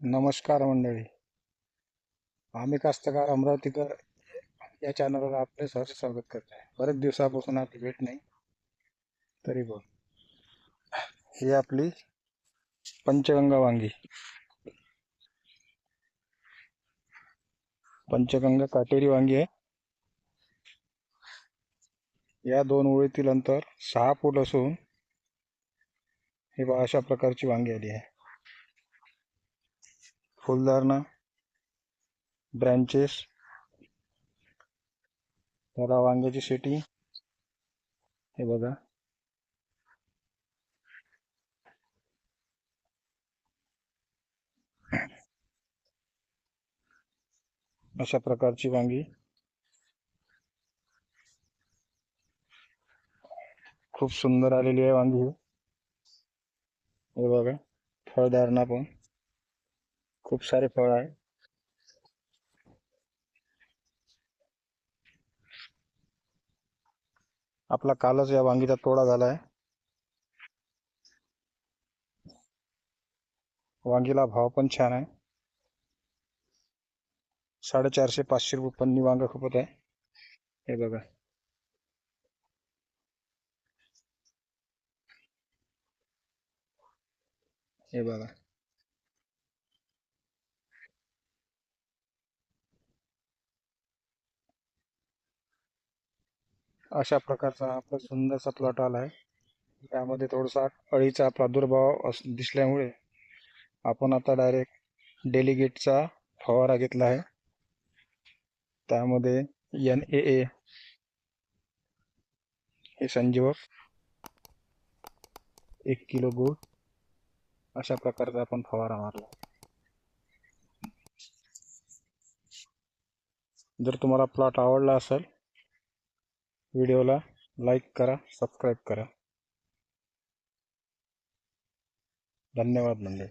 नमस्कार मंडळी. आम्ही कास्तकार अमरावतीकर या चॅनलवर आपले सहर्ष स्वागत करत आहे. बरेच दिवसापासून आपली भेट नाही, तरी बोल. ही आपली पंचगंगा वांगी, पंचगंगा काटेरी वांगी आहे. या दोन ओळीतील अंतर 6 फूट असून हे पहा अशा प्रकारची वांगी आली आहे. फुलधारणा, ब्रँचेस, त्याला वांग्याची सेटिंग हे बघा. अशा प्रकारची वांगी खूप सुंदर आलेली आहे वांगी. हे बघा, फळधारणा पण खूप सारे फळ आहे. आपला कालच या वांगीचा तोडा झाला आहे. वांगीला भाव पण छान आहे. 450-500 रुपये पन्नी वांग खपत आहे. हे बघा, हे बघा. अशा प्रकारचा आपला सुंदरसा प्लॉट आला आहे. त्यामध्ये थोडासा अळीचा प्रादुर्भाव दिसल्यामुळे आपण आता डायरेक्ट डेलिगेटचा फवारा घेतला आहे. त्यामध्ये NAA हे संजीवक 1 किलो गूळ अशा प्रकारचा आपण फवारा मारला. जर तुम्हाला प्लॉट आवडला असेल, व्हिडिओला लाईक करा, सबस्क्राईब करा. धन्यवाद मंडळी.